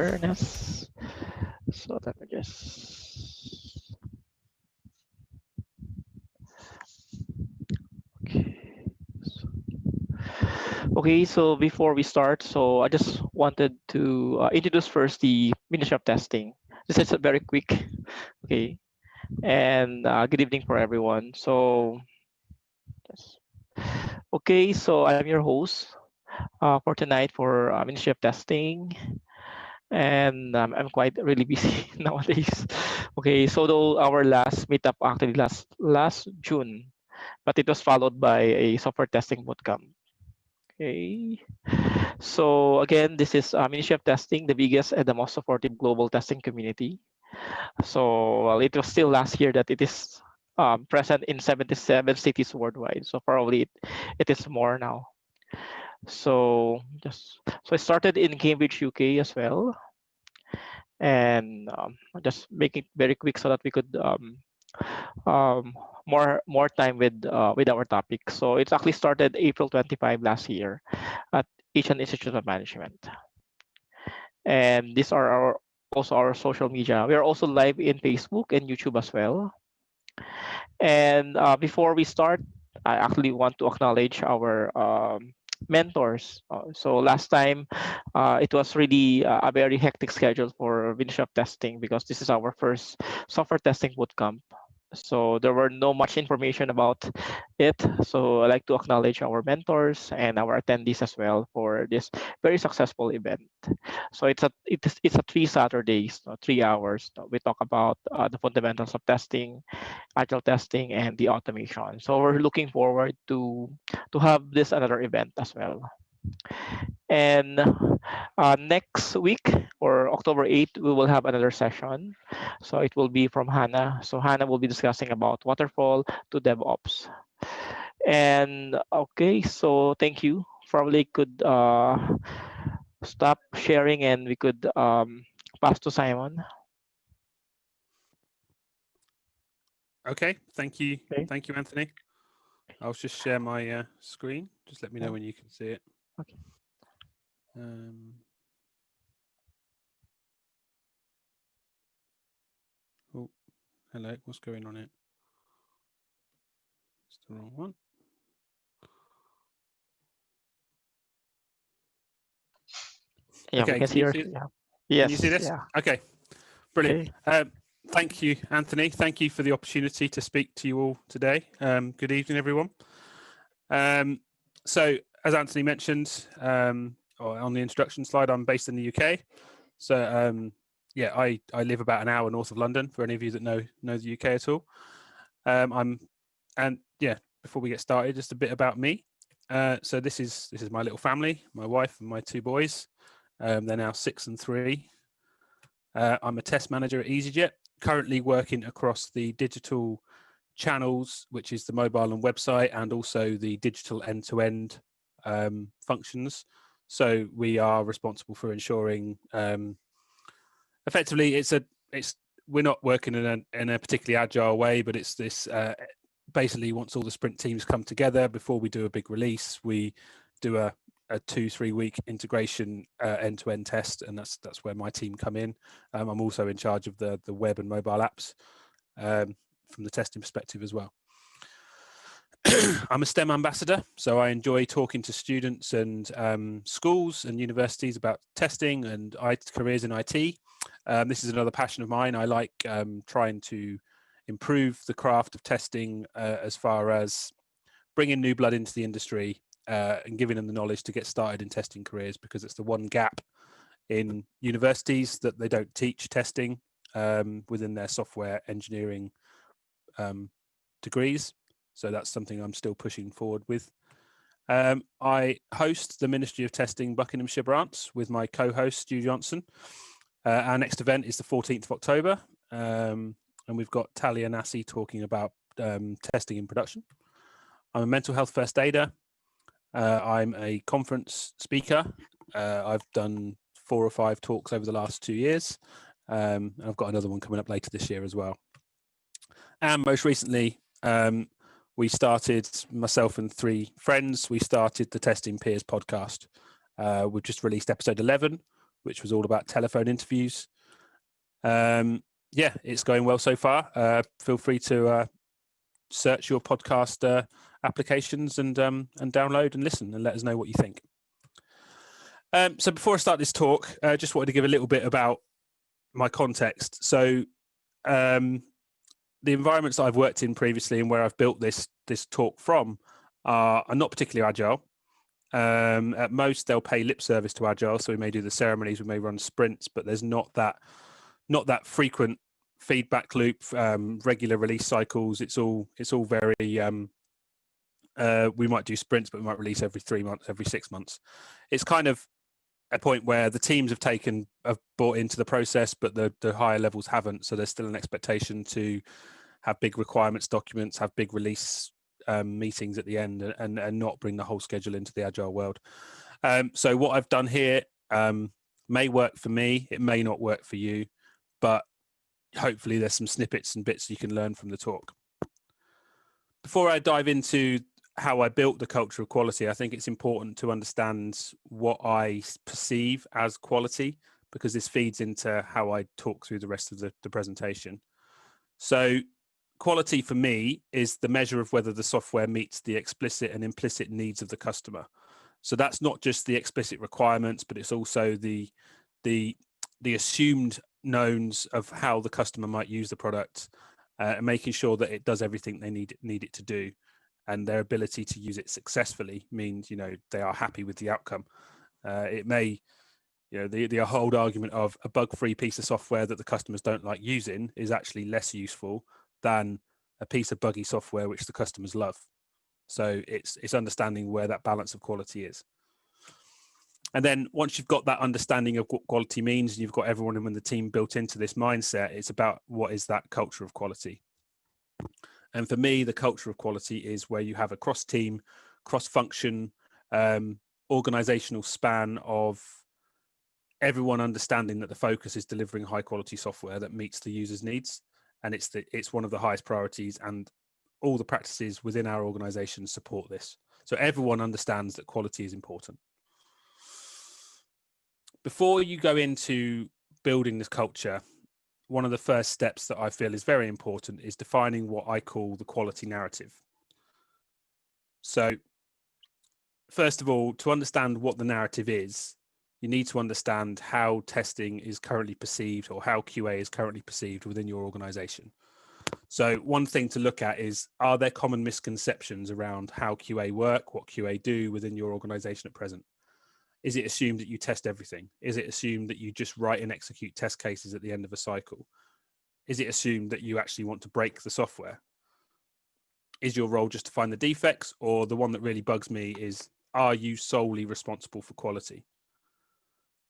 awareness. So let me just. Okay. Okay, so before we start, so I just wanted to introduce first the Ministry of Testing. This is a very quick, okay, and good evening for everyone. So, yes. Okay, so I'm your host for tonight for Ministry of Testing, and I'm quite really busy nowadays. Okay, so though our last meetup actually last June, but it was followed by a software testing bootcamp. Okay. So again, this is Ministry of Testing, the biggest and the most supportive global testing community. So well, it was still last year that it is present in 77 cities worldwide. So probably it is more now. So I started in Cambridge, UK as well, and just make it very quick so that we could um, more time with our topic. So it's actually started April 25 last year at Asian Institute of Management. And these are our also our social media. We are also live in Facebook and YouTube as well. And before we start, I actually want to acknowledge our mentors. So last time, it was really a very hectic schedule for Winshop testing because this is our first software testing bootcamp. So there were no much information about it. So I'd like to acknowledge our mentors and our attendees as well for this very successful event. So it's a 3 Saturdays, 3 hours. We talk about the fundamentals of testing, agile testing, and the automation. So we're looking forward to have this another event as well. And next week or October 8th, we will have another session. So it will be from Hannah. So Hannah will be discussing about waterfall to DevOps. And okay, so thank you. Probably could stop sharing and we could pass to Simon. Okay, thank you. Okay. Thank you, Anthony. I'll just share my screen. Just let me know when you can see it. Okay. Oh, hello. What's going on here? It's the wrong one. Yeah, okay, we can see you your, see it? yeah. Yes. Can you see this? Yeah. Okay, brilliant. Okay. Thank you, Anthony. Thank you for the opportunity to speak to you all today. Good evening, everyone. So, as Anthony mentioned on the introduction slide, I'm based in the UK. So, yeah, I live about an hour north of London. For any of you that know the UK at all, before we get started, just a bit about me. So this is my little family, my wife and my 2 boys. They're now 6 and 3. I'm a test manager at EasyJet, currently working across the digital channels, which is the mobile and website, and also the digital end-to-end functions. So we are responsible for ensuring, effectively, we're not working in a particularly agile way, but it's this basically once all the sprint teams come together before we do a big release, we do a 2-3 week integration end-to-end test, and that's where my team come in. I'm also in charge of the web and mobile apps from the testing perspective as well. I'm a STEM ambassador, so I enjoy talking to students and schools and universities about testing and careers in IT. This is another passion of mine. I like trying to improve the craft of testing as far as bringing new blood into the industry and giving them the knowledge to get started in testing careers, because it's the one gap in universities that they don't teach testing within their software engineering degrees. So that's something I'm still pushing forward with. I host the Ministry of Testing Buckinghamshire branch with my co-host Stu Johnson. Our next event is the 14th of October, and we've got Talia Nassi talking about testing in production. I'm a mental health first aider. I'm a conference speaker. I've done 4 or 5 talks over the last 2 years. And I've got another one coming up later this year as well. And most recently, we started, myself and 3 friends, we started the Testing Peers podcast. We've just released episode 11, which was all about telephone interviews. Yeah, it's going well so far. Feel free to search your podcast applications and download and listen and let us know what you think. So before I start this talk, I just wanted to give a little bit about my context. So the environments that I've worked in previously and where I've built this talk from are not particularly agile. At most, they'll pay lip service to agile, so we may do the ceremonies, we may run sprints, but there's not that frequent feedback loop, regular release cycles. It's all very we might do sprints, but we might release every 3 months, every 6 months. It's kind of a point where the teams have bought into the process, but the higher levels haven't. So there's still an expectation to have big requirements documents, have big release meetings at the end, and not bring the whole schedule into the agile world. So what I've done here may work for me, it may not work for you, but hopefully there's some snippets and bits you can learn from the talk. Before I dive into how I built the culture of quality, I think it's important to understand what I perceive as quality, because this feeds into how I talk through the rest of the presentation. So quality for me is the measure of whether the software meets the explicit and implicit needs of the customer. So that's not just the explicit requirements, but it's also the assumed knowns of how the customer might use the product, and making sure that it does everything they need it to do, and their ability to use it successfully means, they are happy with the outcome. It may, the old argument of a bug-free piece of software that the customers don't like using is actually less useful than a piece of buggy software which the customers love. So it's understanding where that balance of quality is. And then once you've got that understanding of what quality means, and you've got everyone in the team built into this mindset, it's about what is that culture of quality. And for me, the culture of quality is where you have a cross-team, cross-function, organizational span of everyone understanding that the focus is delivering high-quality software that meets the user's needs. And it's one of the highest priorities, and all the practices within our organization support this. So everyone understands that quality is important. Before you go into building this culture, one of the first steps that I feel is very important is defining what I call the quality narrative. So first of all, to understand what the narrative is, you need to understand how testing is currently perceived, or how QA is currently perceived within your organization. So one thing to look at is, are there common misconceptions around how QA work, what QA do within your organization at present? Is it assumed that you test everything? Is it assumed that you just write and execute test cases at the end of a cycle? Is it assumed that you actually want to break the software? Is your role just to find the defects? Or the one that really bugs me is, are you solely responsible for quality?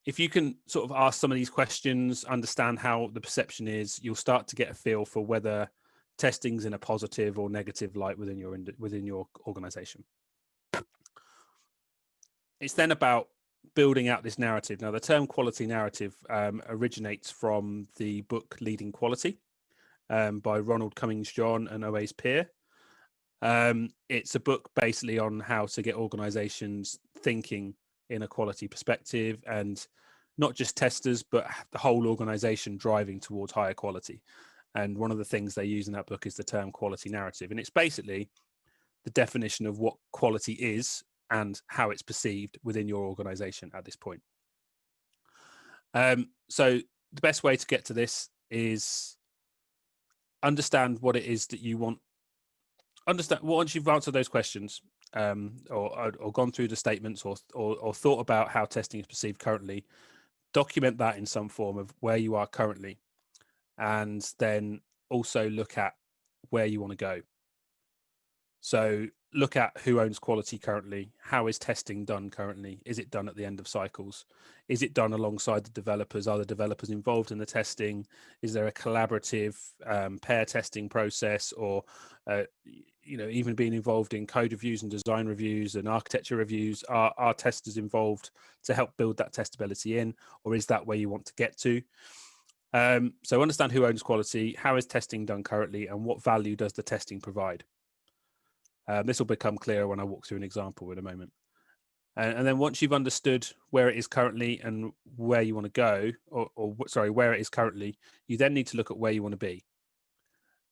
If you can sort of ask some of these questions, understand how the perception is, you'll start to get a feel for whether testing's in a positive or negative light within your organization. It's then about building out this narrative. Now, the term quality narrative originates from the book Leading Quality by Ronald Cummings-John and Oase Peer. It's a book basically on how to get organizations thinking in a quality perspective, and not just testers, but the whole organization driving towards higher quality. And one of the things they use in that book is the term quality narrative. And it's basically the definition of what quality is and how it's perceived within your organization at this point. So the best way to get to this is understand what it is that you want. Understand once you've answered those questions, or gone through the statements, or thought about how testing is perceived currently, document that in some form of where you are currently, and then also look at where you want to go. So look at who owns quality currently. How is testing done currently? Is it done at the end of cycles? Is it done alongside the developers? Are the developers involved in the testing? Is there a collaborative pair testing process, or even being involved in code reviews and design reviews and architecture reviews? Are testers involved to help build that testability in, or is that where you want to get to? So understand who owns quality, how is testing done currently, and what value does the testing provide? This will become clearer when I walk through an example in a moment. And then once you've understood where it is currently and where you want to go, or sorry, where it is currently, you then need to look at where you want to be.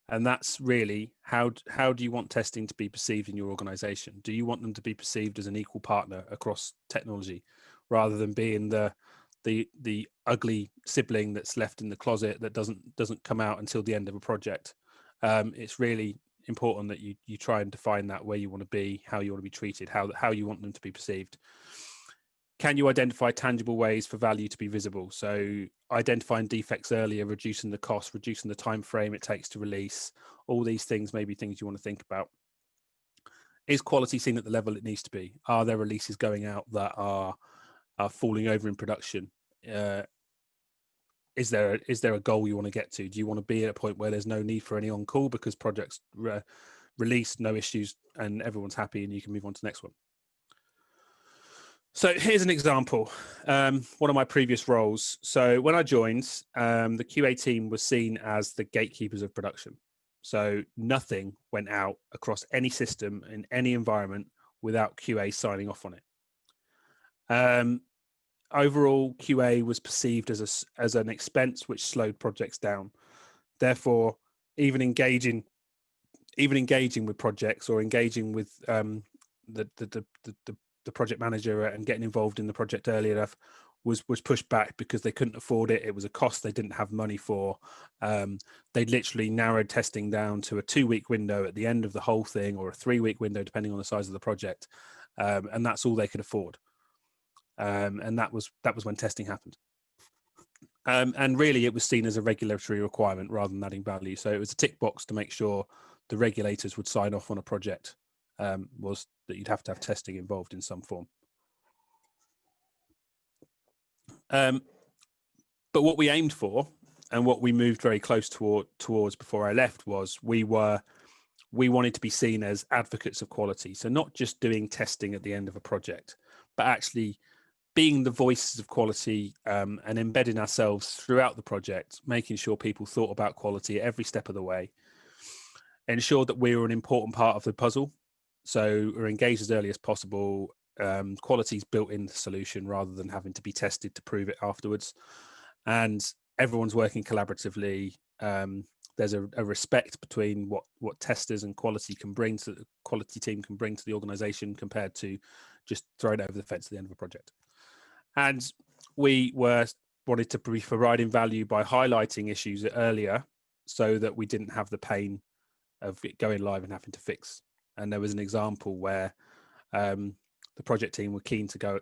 And that's really how do you want testing to be perceived in your organization? Do you want them to be perceived as an equal partner across technology, rather than being the ugly sibling that's left in the closet that doesn't come out until the end of a project? It's really important that you try and define that, where you want to be, how you want to be treated, how you want them to be perceived. Can you identify tangible ways for value to be visible? So identifying defects earlier, reducing the cost, reducing the time frame it takes to release. All these things may be things you want to think about. Is quality seen at the level it needs to be? Are there releases going out that are falling over in production? Is there a goal you want to get to? Do you want to be at a point where there's no need for any on-call because projects release, no issues, and everyone's happy and you can move on to the next one? So here's an example, one of my previous roles. So when I joined, the QA team was seen as the gatekeepers of production. So nothing went out across any system in any environment without QA signing off on it. Overall, QA was perceived as an expense which slowed projects down. Therefore, even engaging with projects or engaging with the project manager and getting involved in the project early enough was pushed back because they couldn't afford it. It was a cost they didn't have money for. They literally narrowed testing down to a 2-week window at the end of the whole thing, or a 3-week window, depending on the size of the project. And that's all they could afford. And that was when testing happened. And really it was seen as a regulatory requirement rather than adding value. So it was a tick box to make sure the regulators would sign off on a project, was that you'd have to have testing involved in some form. But what we aimed for and what we moved very close towards before I left was we wanted to be seen as advocates of quality. So not just doing testing at the end of a project, but actually being the voices of quality, and embedding ourselves throughout the project, making sure people thought about quality at every step of the way, ensure that we were an important part of the puzzle. So we're engaged as early as possible. Quality is built in the solution rather than having to be tested to prove it afterwards. And everyone's working collaboratively. There's a respect between what testers and quality can bring to the quality team can bring to the organization compared to just throwing it over the fence at the end of a project. And we wanted to be providing value by highlighting issues earlier so that we didn't have the pain of it going live and having to fix. And there was an example where the project team were keen to go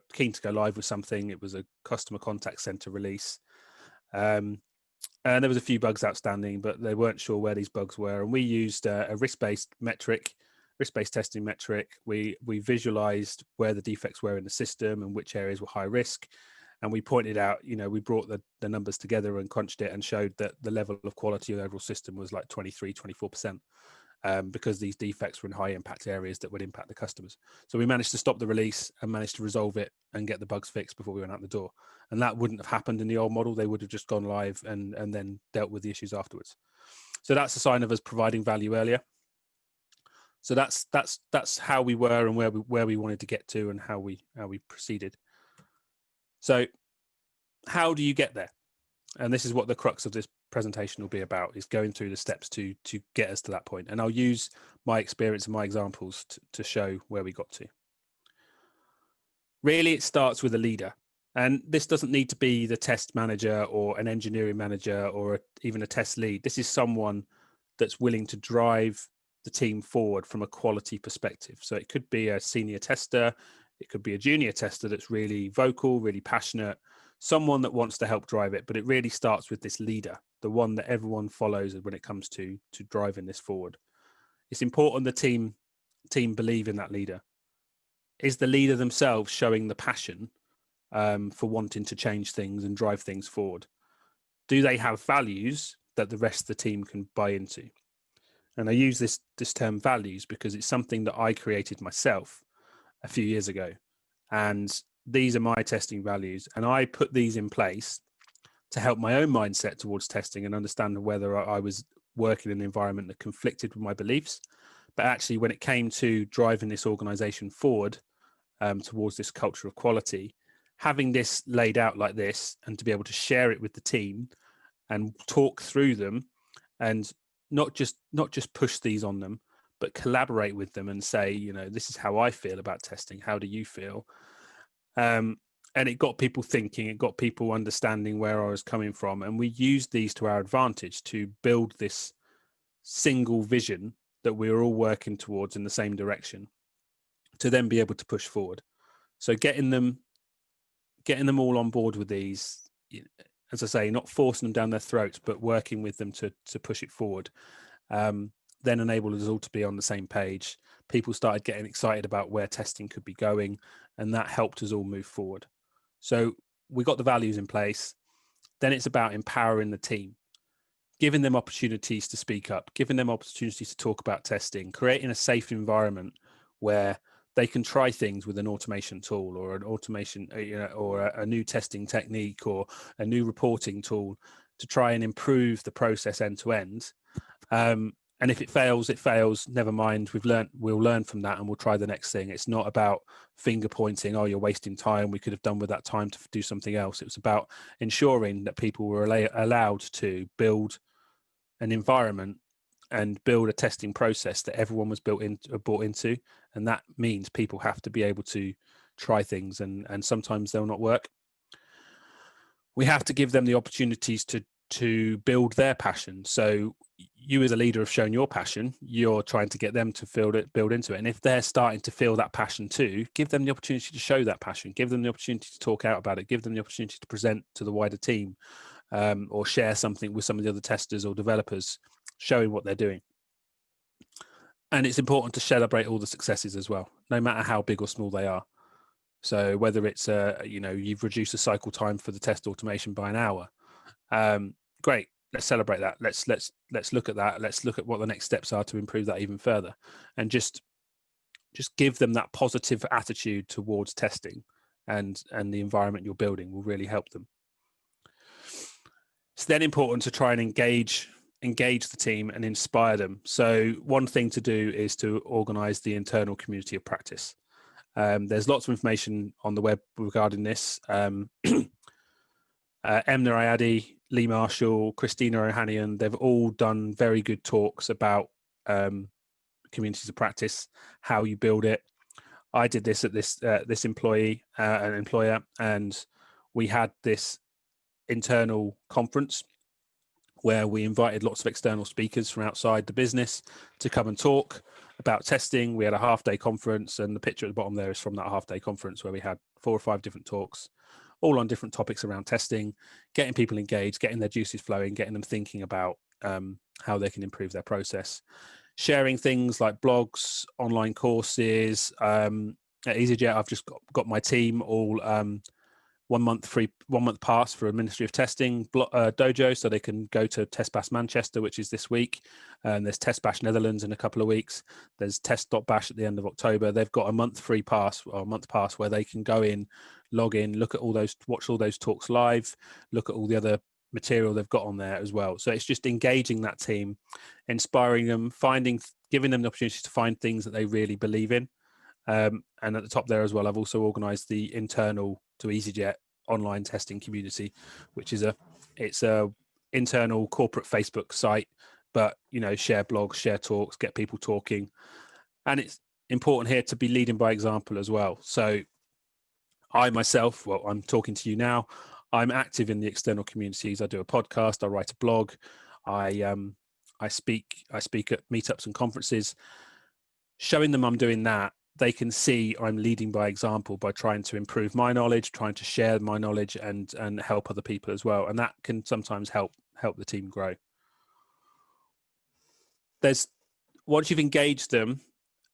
live with something. It was a customer contact center release. And there was a few bugs outstanding, but they weren't sure where these bugs were. And we used a risk-based testing metric. We visualized where the defects were in the system and which areas were high risk. And we pointed out, we brought the numbers together and crunched it and showed that the level of quality of the overall system was like 23-24%, because these defects were in high impact areas that would impact the customers. So we managed to stop the release and managed to resolve it and get the bugs fixed before we went out the door. And that wouldn't have happened in the old model. They would have just gone live and then dealt with the issues afterwards. So that's a sign of us providing value earlier. So that's how we were and where we wanted to get to and how we proceeded. So how do you get there? And this is what the crux of this presentation will be about, is going through the steps to get us to that point. And I'll use my experience and my examples to show where we got to. Really, it starts with a leader. And this doesn't need to be the test manager or an engineering manager or even a test lead. This is someone that's willing to drive the team forward from a quality perspective. So it could be a senior tester, it could be a junior tester that's really vocal, really passionate, someone that wants to help drive it. But it really starts with this leader, the one that everyone follows when it comes to driving this forward. It's important the team believe in that leader. Is the leader themselves showing the passion for wanting to change things and drive things forward? Do they have values that the rest of the team can buy into? And I use this term values because it's something that I created myself a few years ago. And these are my testing values. And I put these in place to help my own mindset towards testing and understand whether I was working in an environment that conflicted with my beliefs. But actually, when it came to driving this organization forward, towards this culture of quality. Having this laid out like this, and to be able to share it with the team and talk through them, and not just push these on them, but collaborate with them and say, you know, this is how I feel about testing. How do you feel? And it got people thinking, it got people understanding where I was coming from. And we used these to our advantage to build this single vision that we were all working towards in the same direction, to then be able to push forward. So getting them all on board with these, as I say, not forcing them down their throats, but working with them to push it forward, then enabled us all to be on the same page. People started getting excited about where testing could be going, and that helped us all move forward. So we got the values in place. Then it's about empowering the team, giving them opportunities to speak up, giving them opportunities to talk about testing, creating a safe environment where they can try things with an automation tool, or an automation, or a new testing technique, or a new reporting tool, to try and improve the process end to end. And if it fails, it fails. Never mind. We'll learn from that, and we'll try the next thing. It's not about finger pointing. Oh, you're wasting time. We could have done with that time to do something else. It was about ensuring that people were allowed to build an environment and build a testing process that everyone was bought into. And that means people have to be able to try things, and sometimes they'll not work. We have to give them the opportunities to build their passion. So you as a leader have shown your passion. You're trying to get them to build into it. And if they're starting to feel that passion too, give them the opportunity to show that passion. Give them the opportunity to talk out about it. Give them the opportunity to present to the wider team, or share something with some of the other testers or developers, showing what they're doing. And it's important to celebrate all the successes as well, no matter how big or small they are. So whether it's you've reduced the cycle time for the test automation by an hour, great. Let's celebrate that. Let's look at that. Let's look at what the next steps are to improve that even further, and just give them that positive attitude towards testing, and the environment you're building will really help them. It's then important to try and engage the team and inspire them. So one thing to do is to organize the internal community of practice. There's lots of information on the web regarding this. Emna Ayadi, Lee Marshall, Christina Ohanian, they've all done very good talks about communities of practice, how you build it. I did this at this employer, and we had this internal conference where we invited lots of external speakers from outside the business to come and talk about testing. We had a half-day conference, and the picture at the bottom there is from that half-day conference, where we had 4 or 5 different talks, all on different topics around testing, getting people engaged, getting their juices flowing, getting them thinking about how they can improve their process, sharing things like blogs, online courses. At EasyJet, I've just got my team all 1 month pass for a Ministry of Testing dojo, so they can go to Test Bash Manchester, which is this week, and there's Test Bash Netherlands in a couple of weeks. There's Test.bash at the end of October. They've got a month pass where they can go in, log in, look at watch all those talks live, look at all the other material they've got on there as well. So it's just engaging that team, inspiring them, giving them the opportunity to find things that they really believe in. And at the top there as well, I've also organised the internal to EasyJet online testing community, which is it's a internal corporate Facebook site, but share blogs, share talks, get people talking. And it's important here to be leading by example as well. So I myself, I'm talking to you now, I'm active in the external communities. I do a podcast, I write a blog, I speak at meetups and conferences. Showing them I'm doing that, they can see I'm leading by example by trying to improve my knowledge, trying to share my knowledge, and help other people as well. And that can sometimes help the team grow. Once you've engaged them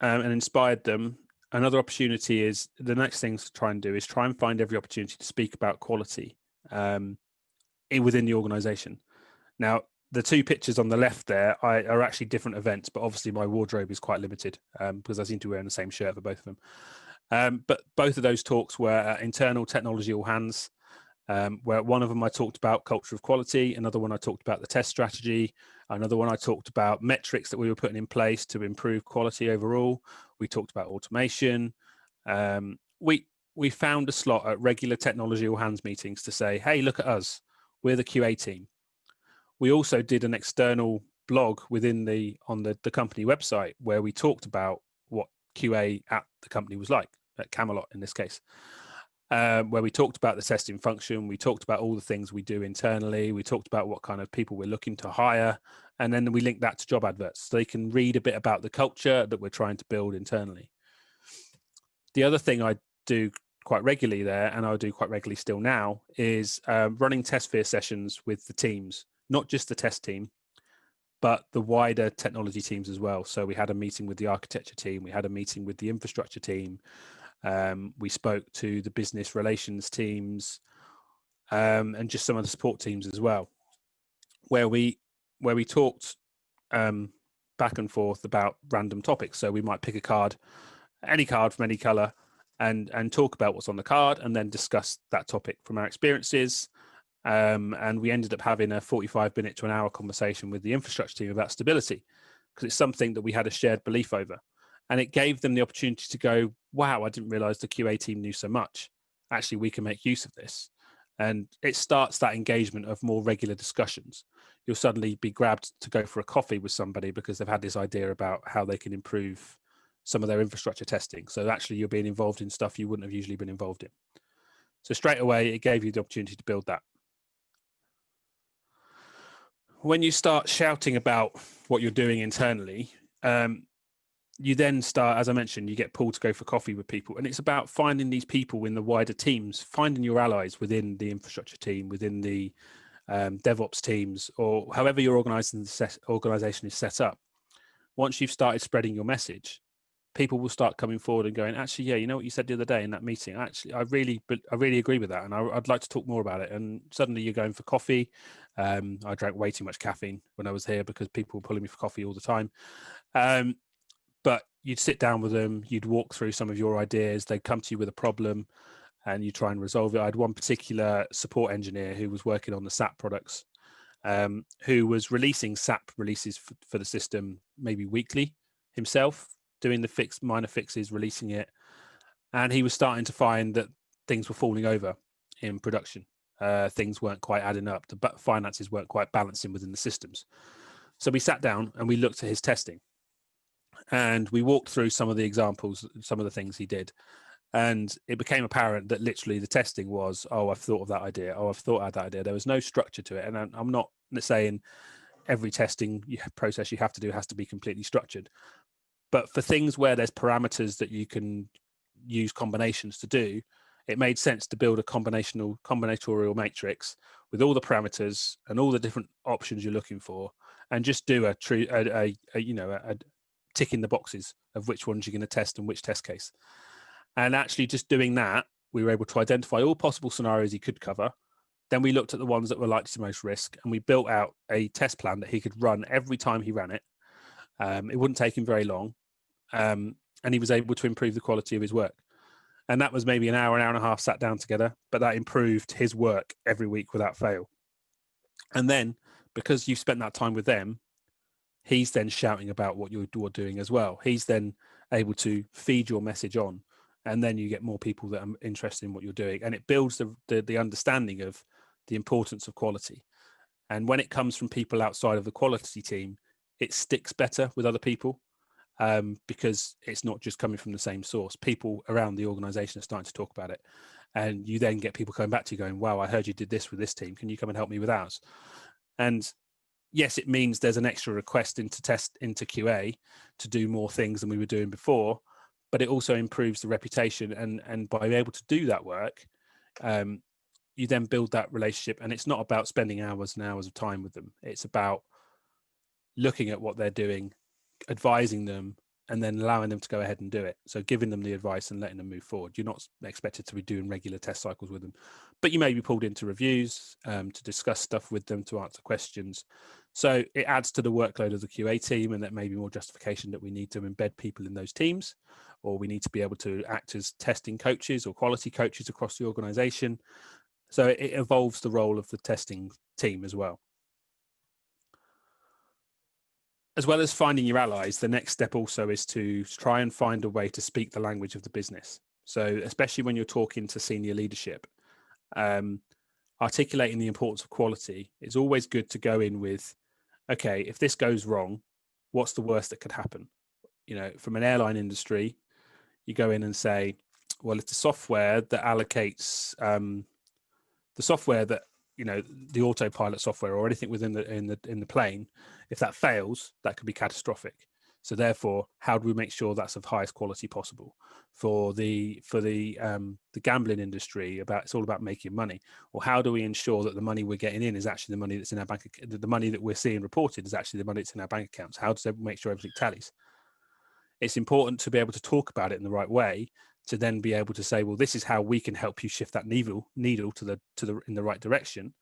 and inspired them, another opportunity is the next thing to try and do is try and find every opportunity to speak about quality within the organization. Now, the 2 pictures on the left there are actually different events, but obviously my wardrobe is quite limited because I seem to be wearing the same shirt for both of them. But both of those talks were internal technology all hands, where one of them I talked about culture of quality, another one I talked about the test strategy, another one I talked about metrics that we were putting in place to improve quality overall. We talked about automation. we found a slot at regular technology all hands meetings to say, hey, look at us, we're the QA team. We also did an external blog within the company website where we talked about what QA at the company was like, at Camelot in this case, where we talked about the testing function, we talked about all the things we do internally, we talked about what kind of people we're looking to hire, and then we linked that to job adverts so they can read a bit about the culture that we're trying to build internally. The other thing I do quite regularly there, and I'll do quite regularly still now, is running test fear sessions with the teams, not just the test team, but the wider technology teams as well. So we had a meeting with the architecture team, we had a meeting with the infrastructure team, we spoke to the business relations teams, and just some of the support teams as well, where we talked back and forth about random topics. So we might pick a card, any card from any color, and talk about what's on the card, and then discuss that topic from our experiences. And we ended up having a 45-minute to an hour conversation with the infrastructure team about stability, because it's something that we had a shared belief over. And it gave them the opportunity to go, wow, I didn't realize the QA team knew so much. Actually, we can make use of this. And it starts that engagement of more regular discussions. You'll suddenly be grabbed to go for a coffee with somebody because they've had this idea about how they can improve some of their infrastructure testing. So actually you're being involved in stuff you wouldn't have usually been involved in. So straight away, it gave you the opportunity to build that. When you start shouting about what you're doing internally, you then start, as I mentioned, you get pulled to go for coffee with people. And it's about finding these people in the wider teams, finding your allies within the infrastructure team, within the DevOps teams, or however your organization is set up. Once you've started spreading your message, people will start coming forward and going, actually, yeah, you know what you said the other day in that meeting? Actually, I really agree with that. And I'd like to talk more about it. And suddenly you're going for coffee. I drank way too much caffeine when I was here because people were pulling me for coffee all the time. But you'd sit down with them, you'd walk through some of your ideas, they'd come to you with a problem and you try and resolve it. I had one particular support engineer who was working on the SAP products, who was releasing SAP releases for the system maybe weekly himself, doing the minor fixes, releasing it. And he was starting to find that things were falling over in production. Things weren't quite adding up. The finances weren't quite balancing within the systems. So we sat down and we looked at his testing. And we walked through some of the examples, some of the things he did. And it became apparent that literally the testing was, oh, I've thought of that idea. Oh, I've thought of that idea. There was no structure to it. And I'm not saying every testing process you have to do has to be completely structured. But for things where there's parameters that you can use combinations to do, it made sense to build a combinatorial matrix with all the parameters and all the different options you're looking for, and just do a tick in the boxes of which ones you're going to test and which test case. And actually just doing that, we were able to identify all possible scenarios he could cover. Then we looked at the ones that were likely to most risk, and we built out a test plan that he could run every time he ran it. It wouldn't take him very long. And he was able to improve the quality of his work. And that was maybe an hour and a half sat down together, but that improved his work every week without fail. And then because you've spent that time with them, he's then shouting about what you're doing as well. He's then able to feed your message on, and then you get more people that are interested in what you're doing. And it builds the understanding of the importance of quality. And when it comes from people outside of the quality team, it sticks better with other people, because it's not just coming from the same source. People around the organization are starting to talk about it. And you then get people coming back to you going, wow, I heard you did this with this team. Can you come and help me with ours? And yes, it means there's an extra request into QA to do more things than we were doing before, but it also improves the reputation. And by being able to do that work, you then build that relationship. And it's not about spending hours and hours of time with them. It's about looking at what they're doing, advising them, and then allowing them to go ahead and do it. So giving them the advice and letting them move forward. You're not expected to be doing regular test cycles with them, but you may be pulled into reviews to discuss stuff with them, to answer questions. So it adds to the workload of the QA team, and that may be more justification that we need to embed people in those teams, or we need to be able to act as testing coaches or quality coaches across the organization. So it evolves the role of the testing team as well. As well as finding your allies, the next step also is to try and find a way to speak the language of the business. So especially when you're talking to senior leadership, articulating the importance of quality, it's always good to go in with, okay, if this goes wrong, what's the worst that could happen? You know, from an airline industry, you go in and say, well, it's the software that allocates the software that, you know, the autopilot software or anything within the plane, if that fails, that could be catastrophic. So therefore, how do we make sure that's of highest quality possible? For the gambling industry, it's all about making money. Or how do we ensure that the money we're getting in is actually the money that's in our bank? The money that we're seeing reported is actually the money that's in our bank accounts. How does that make sure everything tallies? It's important to be able to talk about it in the right way, to then be able to say, well, this is how we can help you shift that needle in the right direction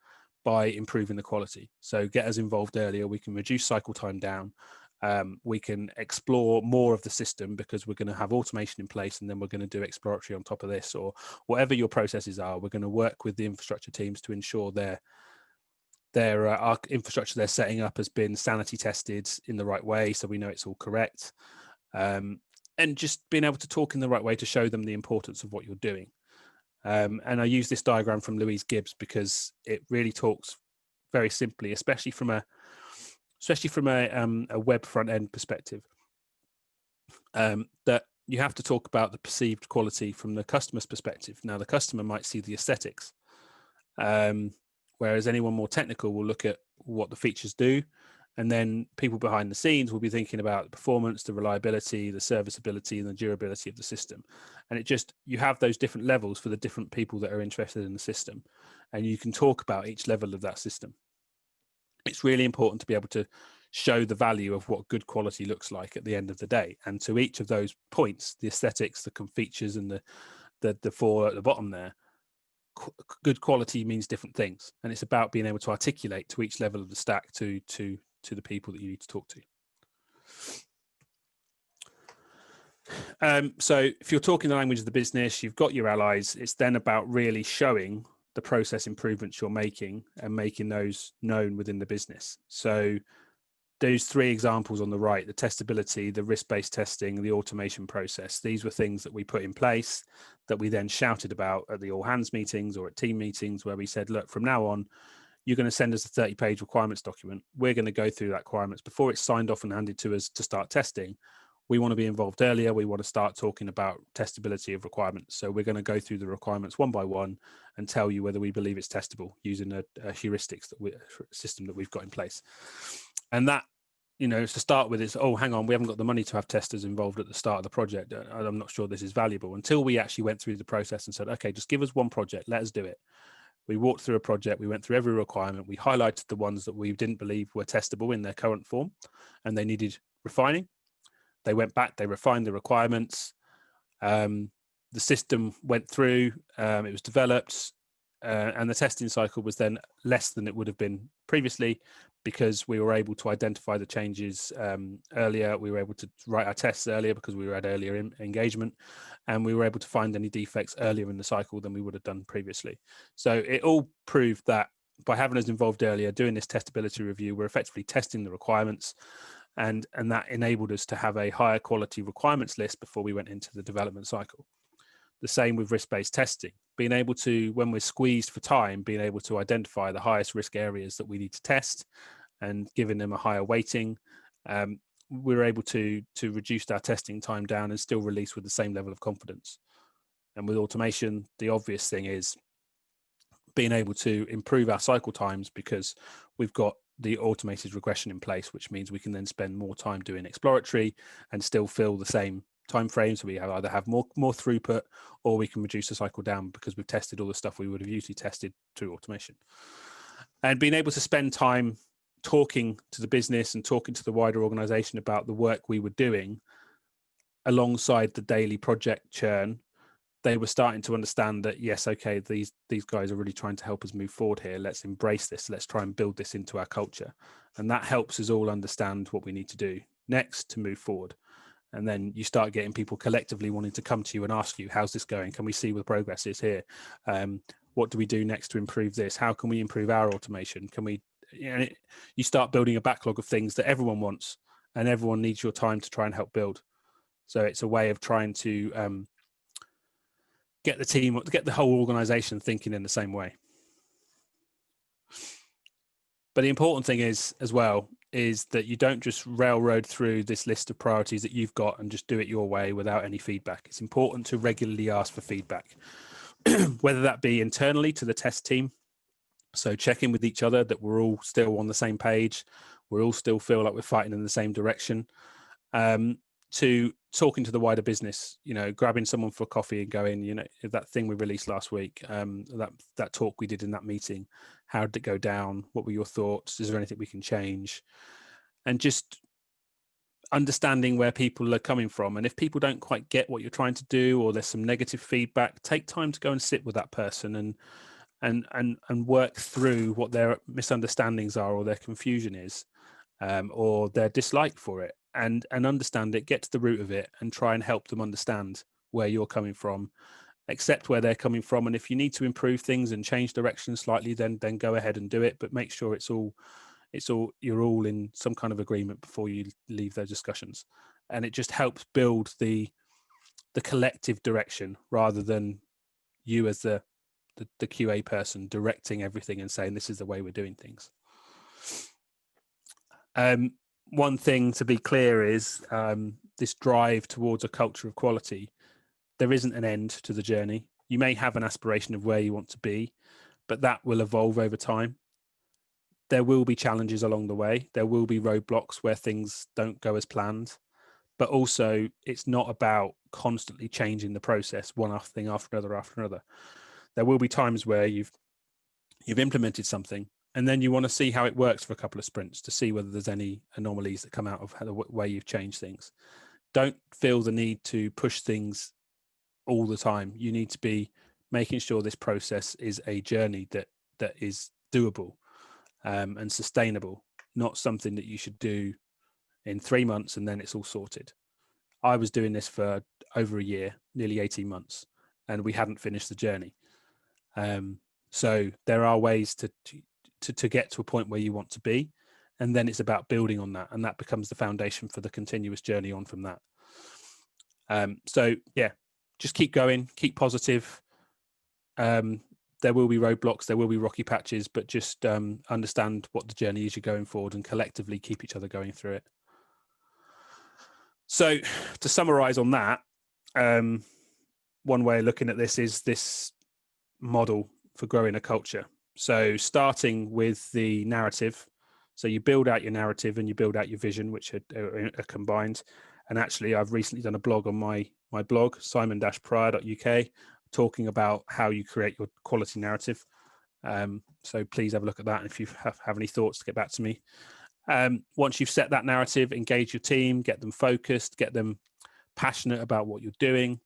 by improving the quality. So get us involved earlier. We can reduce cycle time down. We can explore more of the system because we're going to have automation in place, and then we're going to do exploratory on top of this, or whatever your processes are. We're going to work with the infrastructure teams to ensure our infrastructure they're setting up has been sanity tested in the right way, so we know it's all correct. And just being able to talk in the right way to show them the importance of what you're doing. And I use this diagram from Louise Gibbs because it really talks very simply, especially from a web front end perspective, that you have to talk about the perceived quality from the customer's perspective. Now, the customer might see the aesthetics, whereas anyone more technical will look at what the features do. And then people behind the scenes will be thinking about the performance, the reliability, the serviceability, and the durability of the system. And you have those different levels for the different people that are interested in the system. And you can talk about each level of that system. It's really important to be able to show the value of what good quality looks like at the end of the day. And to each of those points, the aesthetics, the features, and the four at the bottom there, good quality means different things. And it's about being able to articulate to each level of the stack to the people that you need to talk to. So if you're talking the language of the business, you've got your allies, it's then about really showing the process improvements you're making and making those known within the business. So those three examples on the right, the testability, the risk-based testing, the automation process, these were things that we put in place that we then shouted about at the all hands meetings or at team meetings, where we said, look, from now on, you're going to send us a 30-page requirements document. We're going to go through that requirements before it's signed off and handed to us to start testing. We want to be involved earlier. We want to start talking about testability of requirements. So we're going to go through the requirements one by one and tell you whether we believe it's testable using a heuristics system that we've got in place. And that, you know, to start with, it's, oh, hang on, we haven't got the money to have testers involved at the start of the project. I'm not sure this is valuable, until we actually went through the process and said, okay, just give us one project. Let us do it. We walked through a project, we went through every requirement, we highlighted the ones that we didn't believe were testable in their current form and they needed refining. They went back, they refined the requirements. The system went through, it was developed, and the testing cycle was then less than it would have been previously, because we were able to identify the changes earlier. We were able to write our tests earlier because we were at earlier engagement, and we were able to find any defects earlier in the cycle than we would have done previously. So it all proved that by having us involved earlier, doing this testability review, we're effectively testing the requirements, and that enabled us to have a higher quality requirements list before we went into the development cycle. The same with risk-based testing, being able to, when we're squeezed for time, being able to identify the highest risk areas that we need to test and giving them a higher weighting. We're able to reduce our testing time down and still release with the same level of confidence. And with automation, the obvious thing is being able to improve our cycle times, because we've got the automated regression in place, which means we can then spend more time doing exploratory and still fill the same time frame. So we either have more throughput, or we can reduce the cycle down because we've tested all the stuff we would have usually tested through automation. And being able to spend time talking to the business and talking to the wider organization about the work we were doing alongside the daily project churn, they were starting to understand that, yes, okay, these guys are really trying to help us move forward here. Let's embrace this. Let's try and build this into our culture. And that helps us all understand what we need to do next to move forward. And then you start getting people collectively wanting to come to you and ask you, how's this going? Can we see what progress is here? What do we do next to improve this? How can we improve our automation? Can we, you start building a backlog of things that everyone wants, and everyone needs your time to try and help build. So it's a way of trying to get the team, get the whole organization thinking in the same way. But the important thing is, as well, is that you don't just railroad through this list of priorities that you've got and just do it your way without any feedback. It's important to regularly ask for feedback, whether that be internally to the test team. So check in with each other that we're all still on the same page. We all still feel like we're fighting in the same direction. To talking to the wider business, grabbing someone for coffee and going, that thing we released last week, that talk we did in that meeting, how did it go down? What were your thoughts? Is there anything we can change? And just understanding where people are coming from. And if people don't quite get what you're trying to do, or there's some negative feedback, take time to go and sit with that person and work through what their misunderstandings are, or their confusion is, or their dislike for it. And understand it, get to the root of it, and try and help them understand where you're coming from, accept where they're coming from. And if you need to improve things and change direction slightly, then go ahead and do it. But make sure you're all in some kind of agreement before you leave those discussions. And it just helps build the collective direction, rather than you as the QA person directing everything and saying this is the way we're doing things. One thing to be clear is this drive towards a culture of quality. There isn't an end to the journey. You may have an aspiration of where you want to be, but that will evolve over time. There will be challenges along the way. There will be roadblocks where things don't go as planned, but also it's not about constantly changing the process one thing after another. There will be times where you've implemented something, and then you want to see how it works for a couple of sprints to see whether there's any anomalies that come out of the way you've changed things. Don't feel the need to push things all the time. You need to be making sure this process is a journey that is doable and sustainable, not something that you should do in 3 months and then it's all sorted. I was doing this for over a year, nearly 18 months, and we hadn't finished the journey. So there are ways to get to a point where you want to be, and then it's about building on that, and that becomes the foundation for the continuous journey on from that. So yeah, just keep going, keep positive. There will be roadblocks, there will be rocky patches, but just understand what the journey is you're going forward, and collectively keep each other going through it. So to summarize on that, one way of looking at this is this model for growing a culture. So starting with the narrative. So you build out your narrative and you build out your vision, which are combined. And actually, I've recently done a blog on my blog, simon-prior.uk, talking about how you create your quality narrative. So please have a look at that. And if you have any thoughts, get back to me. Once you've set that narrative, engage your team, get them focused, get them passionate about what you're doing.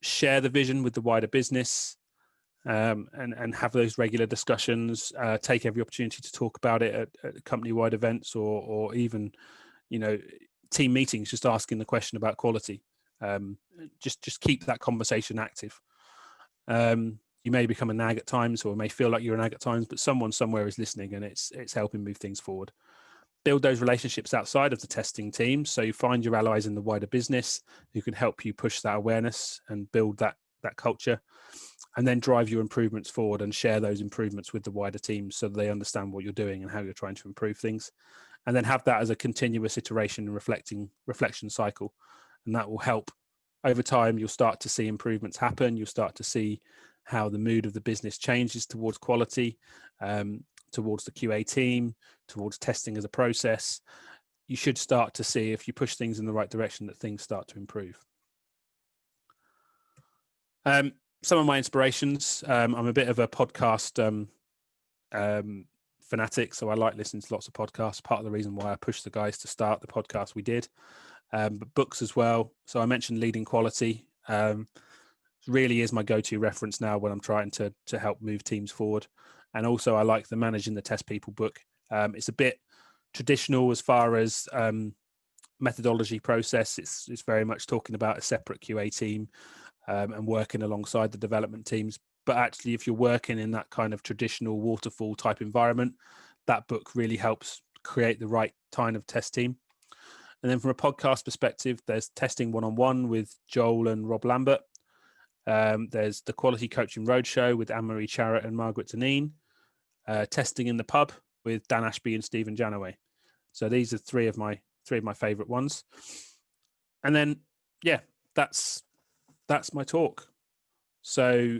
Share the vision with the wider business. And have those regular discussions, take every opportunity to talk about it at company-wide events or even, team meetings, just asking the question about quality. Just keep that conversation active. You may become a nag at times, or may feel like you're a nag at times, but someone somewhere is listening, and it's helping move things forward. Build those relationships outside of the testing team. So you find your allies in the wider business who can help you push that awareness and build that culture. And then drive your improvements forward and share those improvements with the wider team so that they understand what you're doing and how you're trying to improve things. And then have that as a continuous iteration and reflection cycle. And that will help. Over time, you'll start to see improvements happen. You'll start to see how the mood of the business changes towards quality, towards the QA team, towards testing as a process. You should start to see, if you push things in the right direction, that things start to improve. Some of my inspirations, I'm a bit of a podcast fanatic, so I like listening to lots of podcasts. Part of the reason why I pushed the guys to start the podcast we did, but books as well. So I mentioned Leading Quality. Really is my go-to reference now when I'm trying to help move teams forward. And also I like the Managing the Test People book. It's a bit traditional as far as methodology process. It's very much talking about a separate QA team. And working alongside the development teams. But actually, if you're working in that kind of traditional waterfall type environment, that book really helps create the right kind of test team. And then from a podcast perspective, there's Testing 101 with Joel and Rob Lambert. There's the Quality Coaching Roadshow with Anne-Marie Charrett and Margaret Deneen. Testing in the Pub with Dan Ashby and Stephen Janaway. So these are three of my favorite ones. And then, yeah, that's my talk. So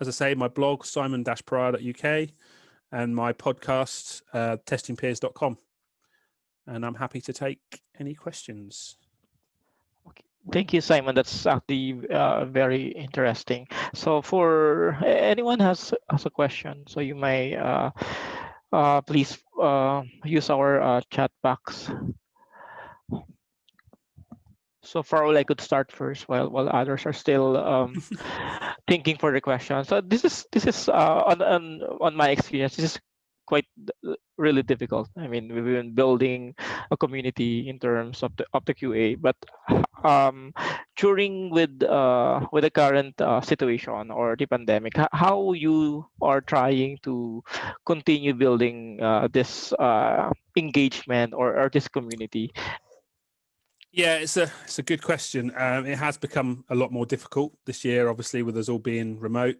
as I say, my blog, simon-prior.uk, and my podcast, testingpeers.com. And I'm happy to take any questions. Thank you, Simon. That's actually very interesting. So for anyone has a question, so you may please use our chat box. So for all, I could start first while others are still thinking for the question. So this is on my experience. This is quite really difficult. I mean, we've been building a community in terms of the QA, but um, during with the current situation or the pandemic, how you are trying to continue building this engagement or this community. Yeah, it's a good question. It has become a lot more difficult this year, obviously, with us all being remote.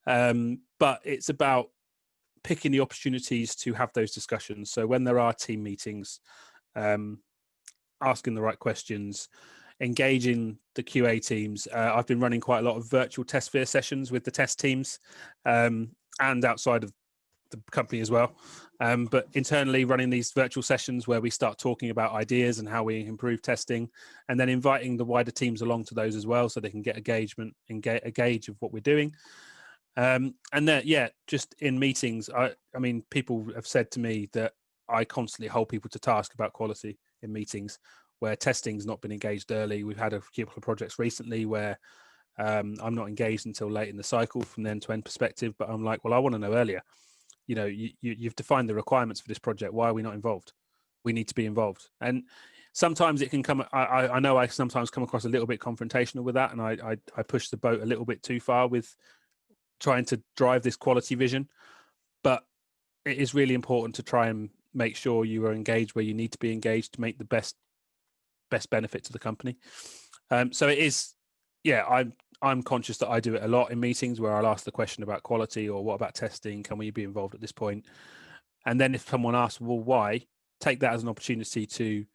But it's about picking the opportunities to have those discussions. So when there are team meetings, asking the right questions, engaging the QA teams. I've been running quite a lot of virtual TestSphere sessions with the test teams and outside of the company as well. But internally running these virtual sessions where we start talking about ideas and how we improve testing, and then inviting the wider teams along to those as well, so they can get engagement and get a gauge of what we're doing. And then, yeah, just in meetings, I mean, people have said to me that I constantly hold people to task about quality in meetings where testing's not been engaged early. We've had a couple of projects recently where I'm not engaged until late in the cycle from the end-to-end perspective, but I'm like, well, I want to know earlier. You know, you've defined the requirements for this project. Why are we not involved? We need to be involved. And sometimes it can come, I know I sometimes come across a little bit confrontational with that, and I push the boat a little bit too far with trying to drive this quality vision. But it is really important to try and make sure you are engaged where you need to be engaged to make the best benefit to the company. So it is, yeah, I'm conscious that I do it a lot in meetings where I'll ask the question about quality or what about testing? Can we be involved at this point? And then if someone asks, well, why? Take that as an opportunity to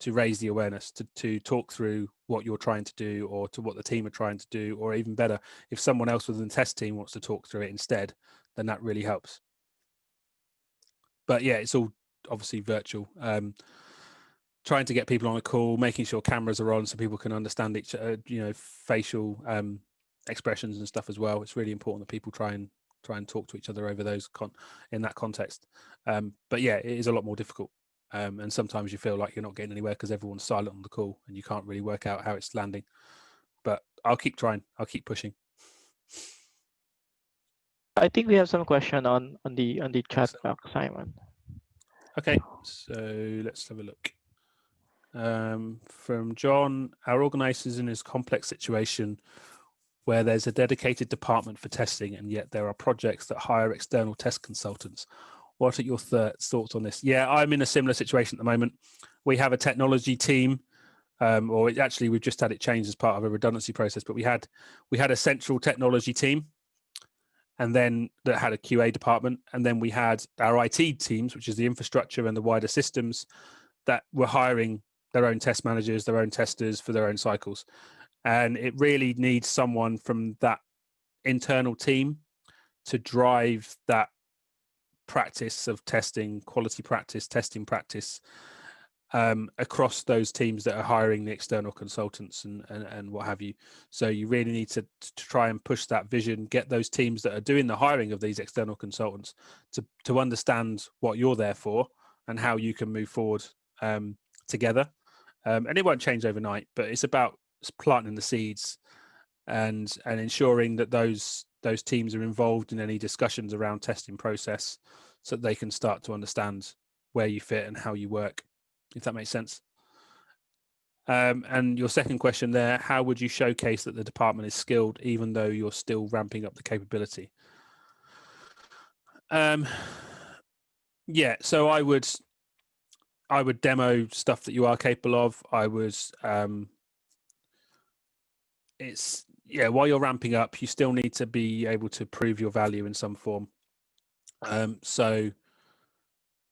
raise the awareness, to talk through what you're trying to do or to what the team are trying to do, or even better, if someone else within the test team wants to talk through it instead, then that really helps. But yeah, it's all obviously virtual. Trying to get people on a call, making sure cameras are on so people can understand each, facial expressions and stuff as well. It's really important that people try and talk to each other over those in that context. But yeah, it is a lot more difficult. And sometimes you feel like you're not getting anywhere because everyone's silent on the call and you can't really work out how it's landing. But I'll keep trying. I'll keep pushing. I think we have some question on the chat box, Simon. Okay, so let's have a look. From John, our organizer is in this complex situation where there's a dedicated department for testing and yet there are projects that hire external test consultants. What are your thoughts on this? Yeah, I'm in a similar situation at the moment. We have a technology team, we've just had it changed as part of a redundancy process, but we had a central technology team, and then that had a QA department, and then we had our IT teams, which is the infrastructure and the wider systems, that were hiring their own test managers, their own testers for their own cycles. And it really needs someone from that internal team to drive that practice of testing, quality practice, testing practice across those teams that are hiring the external consultants and what have you. So you really need to try and push that vision, get those teams that are doing the hiring of these external consultants to understand what you're there for and how you can move forward together. And it won't change overnight, but it's about planting the seeds and ensuring that those teams are involved in any discussions around testing process so that they can start to understand where you fit and how you work, if that makes sense. And your second question there, how would you showcase that the department is skilled even though you're still ramping up the capability? Yeah, so I would demo stuff that you are capable of. yeah, while you're ramping up, you still need to be able to prove your value in some form. So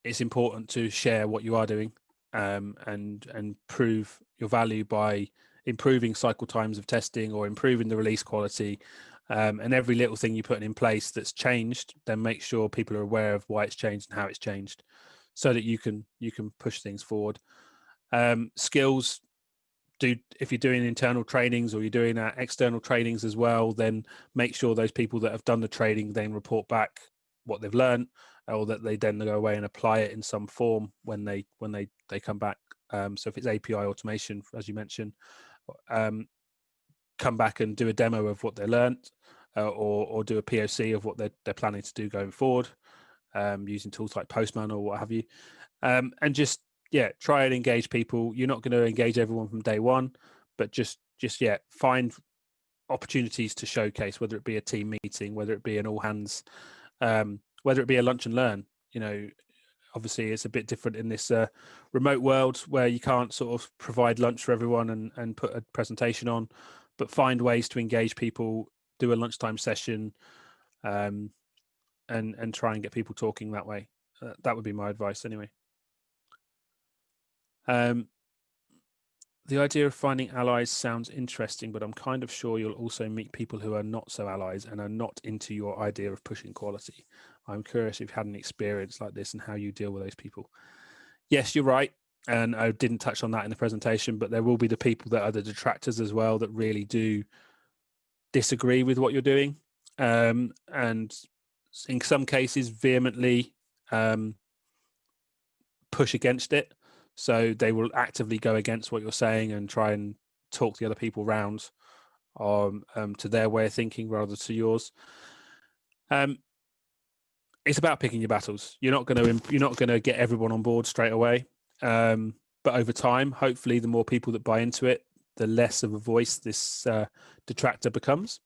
it's important to share what you are doing, and prove your value by improving cycle times of testing or improving the release quality. And every little thing you put in place that's changed, then make sure people are aware of why it's changed and how it's changed, so that you can push things forward. Skills. If you're doing internal trainings or you're doing external trainings as well, then make sure those people that have done the training then report back what they've learned, or that they then go away and apply it in some form when they come back. So if it's API automation, as you mentioned, come back and do a demo of what they learned, or do a POC of what they're planning to do going forward, using tools like Postman or what have you, and just try and engage people. You're not going to engage everyone from day one, but just find opportunities to showcase, whether it be a team meeting, whether it be an all hands, whether it be a lunch and learn. Obviously it's a bit different in this remote world where you can't sort of provide lunch for everyone and put a presentation on, but find ways to engage people, do a lunchtime session, and try and get people talking that way. That would be my advice anyway. The idea of finding allies sounds interesting, but I'm kind of sure you'll also meet people who are not so allies and are not into your idea of pushing quality. I'm curious if you've had an experience like this and how you deal with those people. Yes, you're right. And I didn't touch on that in the presentation, but there will be the people that are the detractors as well, that really do disagree with what you're doing. And in some cases vehemently push against it. So they will actively go against what you're saying and try and talk the other people round to their way of thinking rather to yours. It's about picking your battles. You're not going to get everyone on board straight away, but over time, hopefully, the more people that buy into it, the less of a voice this detractor becomes.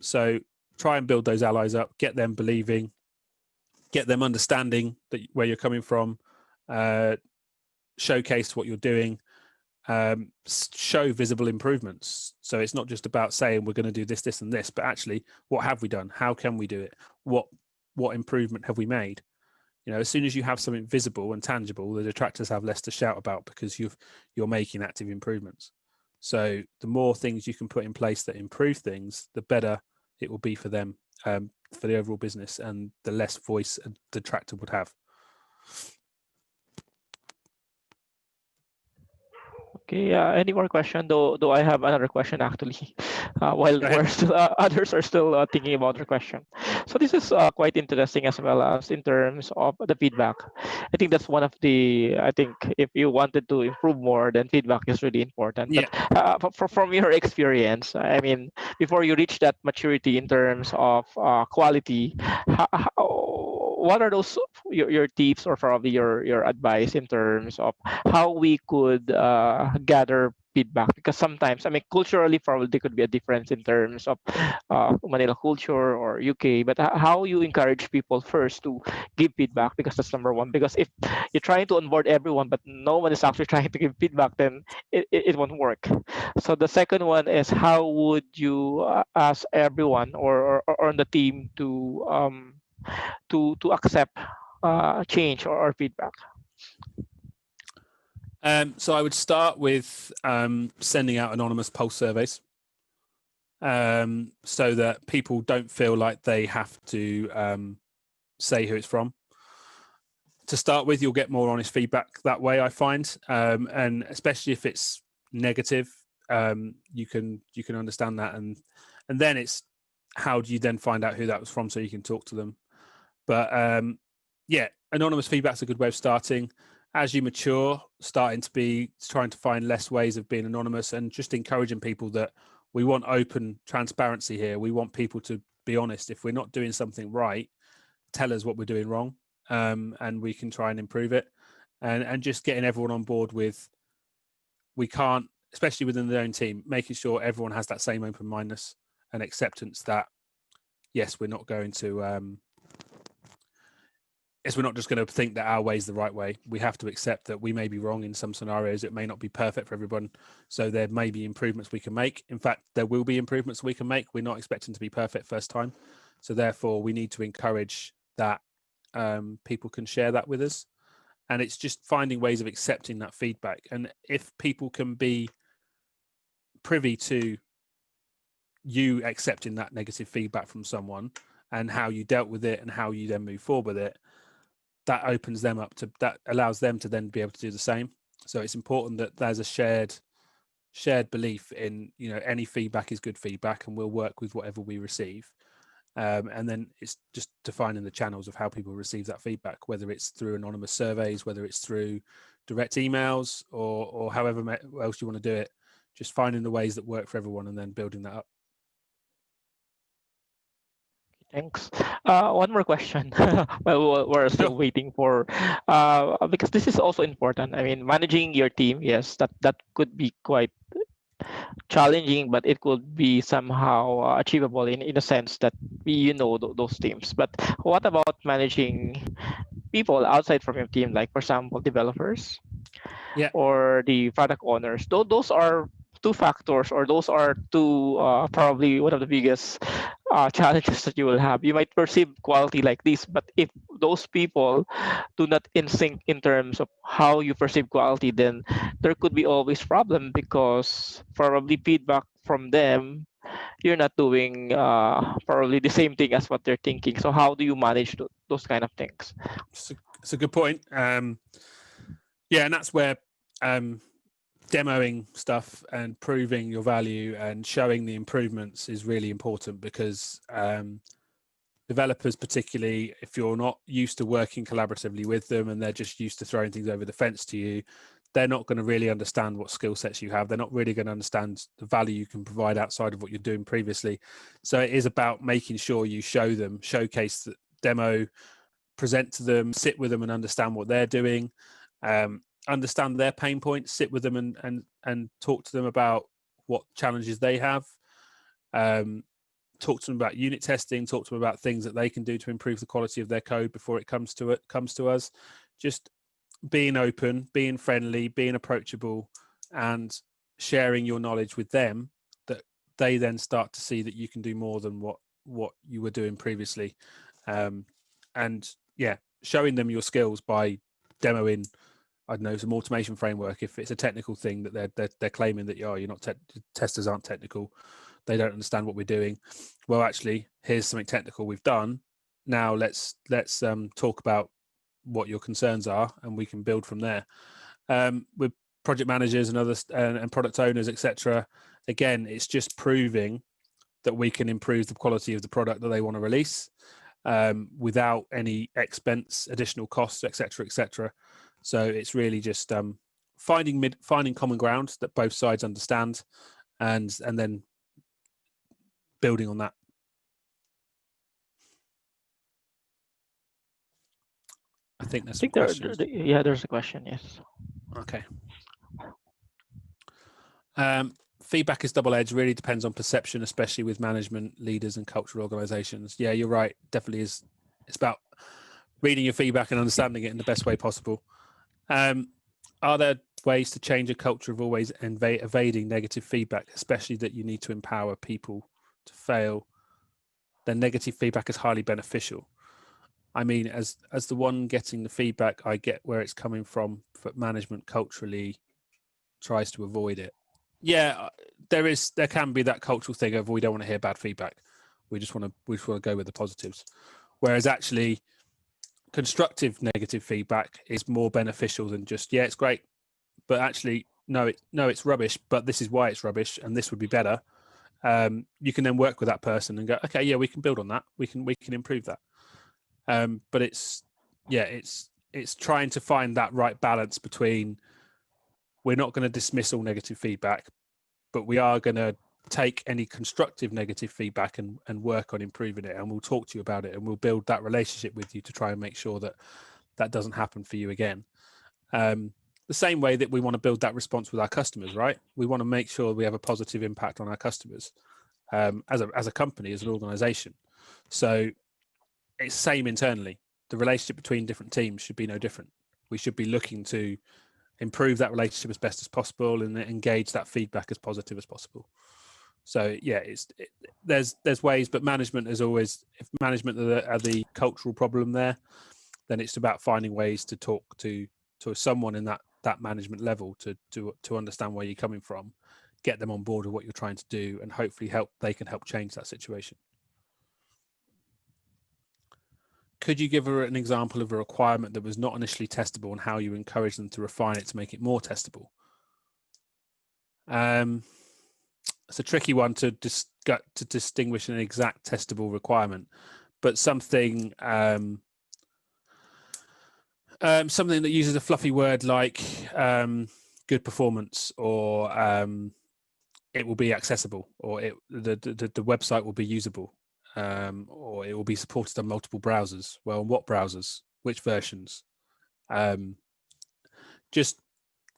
So try and build those allies up, get them believing, get them understanding that where you're coming from. Showcase what you're doing, show visible improvements. So it's not just about saying we're going to do this, this, and this, but actually, what have we done? How can we do it? What improvement have we made? As soon as you have something visible and tangible, the detractors have less to shout about because you're making active improvements. So the more things you can put in place that improve things, the better it will be for them, for the overall business, and the less voice a detractor would have. Okay, any more question? Though I have another question actually, while others are still thinking about their question. So this is quite interesting as well, as in terms of the feedback. I think that's one of I think if you wanted to improve more, then feedback is really important. Yeah. But from your experience, I mean, before you reach that maturity in terms of quality, what are those your tips or probably your advice in terms of how we could gather feedback? Because sometimes, I mean, culturally probably there could be a difference in terms of Manila culture or UK, but how you encourage people first to give feedback, because that's number one. Because if you're trying to onboard everyone but no one is actually trying to give feedback, then it won't work. So the second one is, how would you ask everyone or on the team to accept change or feedback? So I would start with sending out anonymous pulse surveys, so that people don't feel like they have to say who it's from. To start with, you'll get more honest feedback that way, I find, and especially if it's negative, you can understand that, and then it's how do you then find out who that was from so you can talk to them. But anonymous feedback's a good way of starting. As you mature, trying to find less ways of being anonymous, and just encouraging people that we want open transparency here. We want people to be honest. If we're not doing something right, tell us what we're doing wrong, and we can try and improve it. And just getting everyone on board with, we can't, especially within their own team, making sure everyone has that same open-mindedness and acceptance that, yes, we're not going to is we're not just going to think that our way is the right way. We have to accept that we may be wrong in some scenarios. It may not be perfect for everyone. So there may be improvements we can make. In fact, there will be improvements we can make. We're not expecting to be perfect first time. So therefore, we need to encourage that people can share that with us. And it's just finding ways of accepting that feedback. And if people can be privy to you accepting that negative feedback from someone and how you dealt with it and how you then move forward with it, that opens them up to, that allows them to then be able to do the same. So it's important that there's a shared belief in, you know, any feedback is good feedback, and we'll work with whatever we receive. And then it's just defining the channels of how people receive that feedback, whether it's through anonymous surveys, whether it's through direct emails, or however else you want to do it. Just finding the ways that work for everyone and then building that up. Thanks. One more question. Well, we're still waiting for, because this is also important. I mean, managing your team, yes, that could be quite challenging, but it could be somehow achievable in a sense that you know those teams. But what about managing people outside from your team, like for example, developers, Yeah, or the product owners? Those are two factors, or those are two probably one of the biggest challenges that you will have. You might perceive quality like this, but if those people do not in sync in terms of how you perceive quality, then there could be always problem, because probably feedback from them, you're not doing probably the same thing as what they're thinking. So how do you manage those kind of things? it's a good point. Yeah, and that's where demoing stuff and proving your value and showing the improvements is really important, because developers, particularly if you're not used to working collaboratively with them and they're just used to throwing things over the fence to you, they're not going to really understand what skill sets you have. They're not really going to understand the value you can provide outside of what you're doing previously. So it is about making sure you show them, showcase the demo, present to them, sit with them and understand what they're doing, understand their pain points, sit with them and talk to them about what challenges they have. Talk to them about unit testing, talk to them about things that they can do to improve the quality of their code before it comes to us. Just being open, being friendly, being approachable, and sharing your knowledge with them, that they then start to see that you can do more than what you were doing previously. And yeah, showing them your skills by demoing, I don't know, some automation framework. If it's a technical thing that they're claiming that you're not testers aren't technical, they don't understand what we're doing. Well, actually, here's something technical we've done. Now let's talk about what your concerns are, and we can build from there. With project managers and others and product owners, etc. Again, it's just proving that we can improve the quality of the product that they want to release without any expense, additional costs, etc., etc. So it's really just finding common ground that both sides understand, and then building on that. I think there's some questions. Yeah, there's a question. Yes. Okay. Feedback is double-edged. Really depends on perception, especially with management, leaders, and cultural organizations. Yeah, you're right. Definitely is. It's about reading your feedback and understanding it in the best way possible. Are there ways to change a culture of always evading negative feedback, especially that you need to empower people to fail? Then negative feedback is highly beneficial. I mean, as the one getting the feedback, I get where it's coming from, but management culturally tries to avoid it. Yeah, there can be that cultural thing of we don't want to hear bad feedback. We just want to go with the positives. Whereas actually, constructive negative feedback is more beneficial than just, yeah, it's great, but actually no, it's rubbish, but this is why it's rubbish and this would be better. You can then work with that person and go, okay, yeah, we can build on that. We can improve that. But it's trying to find that right balance between, we're not going to dismiss all negative feedback, but we are going to take any constructive negative feedback and work on improving it. And we'll talk to you about it, and we'll build that relationship with you to try and make sure that that doesn't happen for you again. The same way that we want to build that response with our customers, right? We want to make sure we have a positive impact on our customers as a company, as an organization. So it's same internally. the relationship between different teams should be no different. We should be looking to improve that relationship as best as possible and engage that feedback as positive as possible. So yeah, there's ways, but management is always, if management are the cultural problem there, then it's about finding ways to talk to someone in that management level to understand where you're coming from, get them on board with what you're trying to do, and hopefully they can help change that situation. Could you give an example of a requirement that was not initially testable and how you encourage them to refine it to make it more testable? It's a tricky one to distinguish an exact testable requirement, but something something that uses a fluffy word like good performance, or it will be accessible, or the website will be usable, or it will be supported on multiple browsers. Well, what browsers? Which versions? Just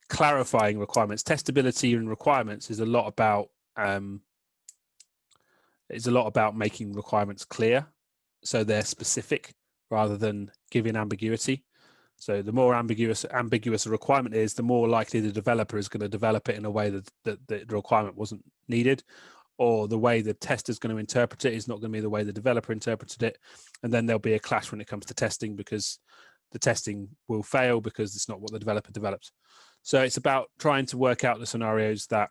clarifying requirements. Testability and requirements is a lot about making requirements clear, so they're specific rather than giving ambiguity. So the more ambiguous a requirement is, the more likely the developer is going to develop it in a way that the requirement wasn't needed, or the way the tester is going to interpret it is not going to be the way the developer interpreted it, and then there'll be a clash when it comes to testing, because the testing will fail because it's not what the developer developed. So it's about trying to work out the scenarios that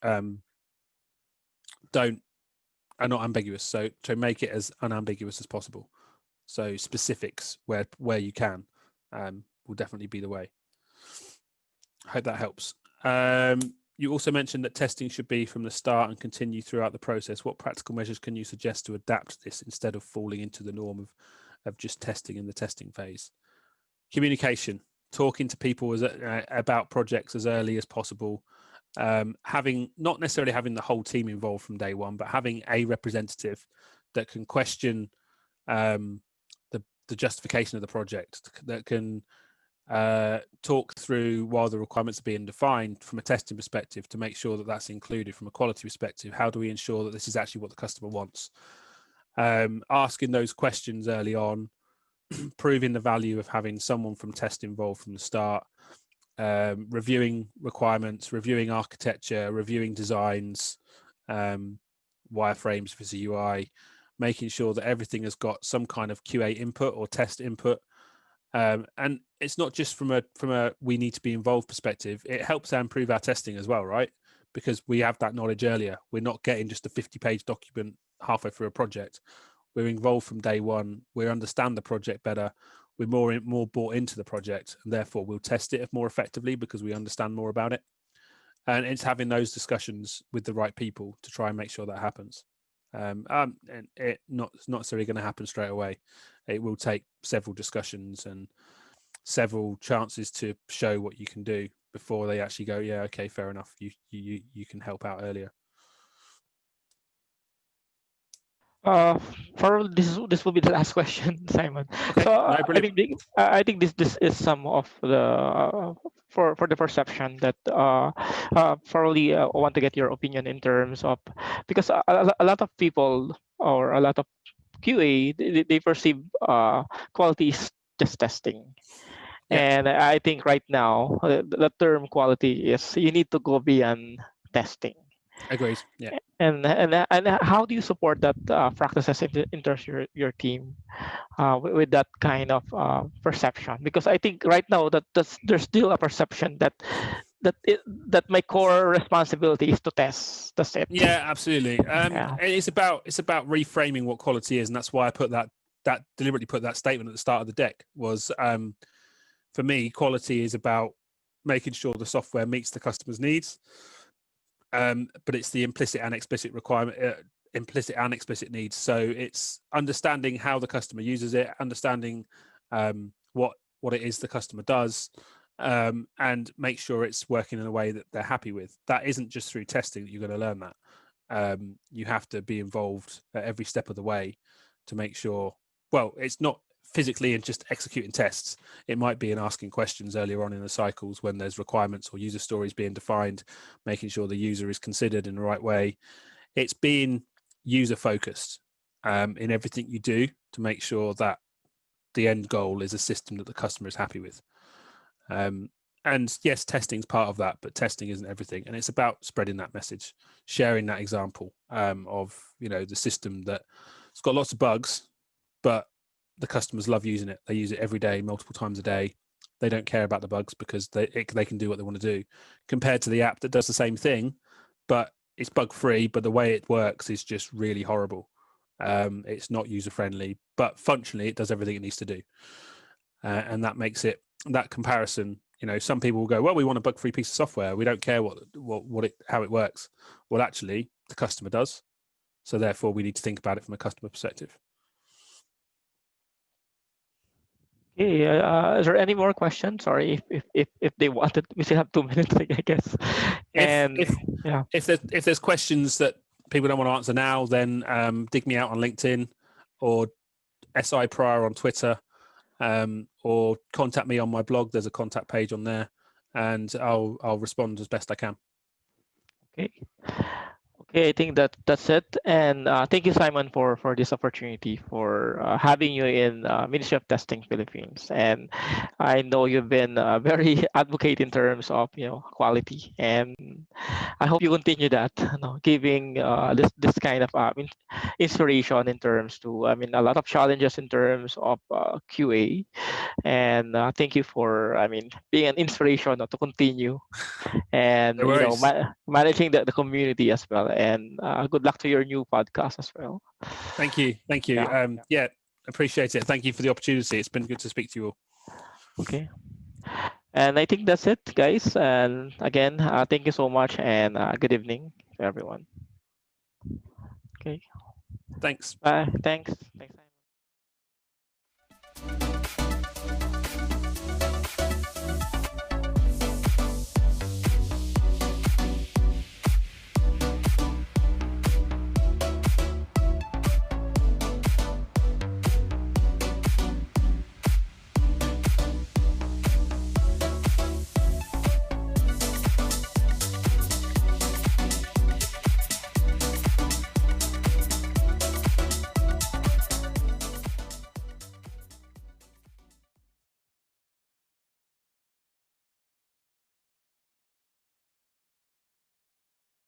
are not ambiguous. So to make it as unambiguous as possible. So specifics where you can will definitely be the way. I hope that helps. You also mentioned that testing should be from the start and continue throughout the process. What practical measures can you suggest to adapt this instead of falling into the norm of just testing in the testing phase? Communication, talking to people about projects as early as possible. Not necessarily having the whole team involved from day one, but having a representative that can question the justification of the project, that can talk through while the requirements are being defined from a testing perspective to make sure that that's included. From a quality perspective, how do we ensure that this is actually what the customer wants? Asking those questions early on, proving the value of having someone from test involved from the start, reviewing requirements, reviewing architecture, reviewing designs, wireframes for the UI, making sure that everything has got some kind of QA input or test input. And it's not just from a we need to be involved perspective. It helps to improve our testing as well, right? Because we have that knowledge earlier. We're not getting just a 50-page document halfway through a project. We're involved from day one. We understand the project better. We're more bought into the project, and therefore we'll test it more effectively because we understand more about it. And it's having those discussions with the right people to try and make sure that happens. And it's not necessarily going to happen straight away. It will take several discussions and several chances to show what you can do before they actually go, yeah, okay, fair enough. You can help out earlier. For this will be the last question, Simon. Okay, So no, I think this is some of the for the perception that probably want to get your opinion in terms of, because a lot of people or a lot of QA they perceive quality is just testing. Yeah. And I think right now the term quality is you need to go beyond testing. Agreed. Yeah. And how do you support that practices in terms of your team with that kind of perception? Because I think right now there's still a perception that my core responsibility is to test. That's it. Yeah, absolutely. Yeah. It's about reframing what quality is, and that's why I put that deliberately put that statement at the start of the deck. Was for me, quality is about making sure the software meets the customer's needs. But it's the implicit and explicit requirement, implicit and explicit needs. So it's understanding how the customer uses it, understanding what it is the customer does, and make sure it's working in a way that they're happy with. That isn't just through testing that you're going to learn that. You have to be involved at every step of the way to make sure. Well, it's not physically and just executing tests. It might be in asking questions earlier on in the cycles when there's requirements or user stories being defined, making sure the user is considered in the right way. It's being user focused in everything you do to make sure that the end goal is a system that the customer is happy with. And yes, testing is part of that, but testing isn't everything. And it's about spreading that message, sharing that example of, the system that's got lots of bugs, but the customers love using it. They use it every day, multiple times a day. They don't care about the bugs because they can do what they want to do, compared to the app that does the same thing, but it's bug free, but the way it works is just really horrible. It's not user friendly, but functionally it does everything it needs to do. And that makes it, that comparison, some people will go, well, we want a bug free piece of software. We don't care how it works. Well, actually the customer does. So therefore we need to think about it from a customer perspective. Okay, is there any more questions? Sorry, if they wanted, we still have 2 minutes, I guess. And if there's questions that people don't want to answer now, then dig me out on LinkedIn or SI Prior on Twitter, or contact me on my blog. There's a contact page on there, and I'll respond as best I can. Okay. Okay, I think that's it. And thank you, Simon, for this opportunity, for having you in Ministry of Testing Philippines. And I know you've been very advocate in terms of quality, and I hope you continue that, giving this kind of inspiration in terms to, a lot of challenges in terms of QA. And thank you for, being an inspiration to continue, and No managing the community as well. And good luck to your new podcast as well. Thank you. Yeah, appreciate it. Thank you for the opportunity. It's been good to speak to you all. Okay, and I think that's it, guys. And again, thank you so much, and good evening to everyone. Okay, Thanks. bye. Thanks.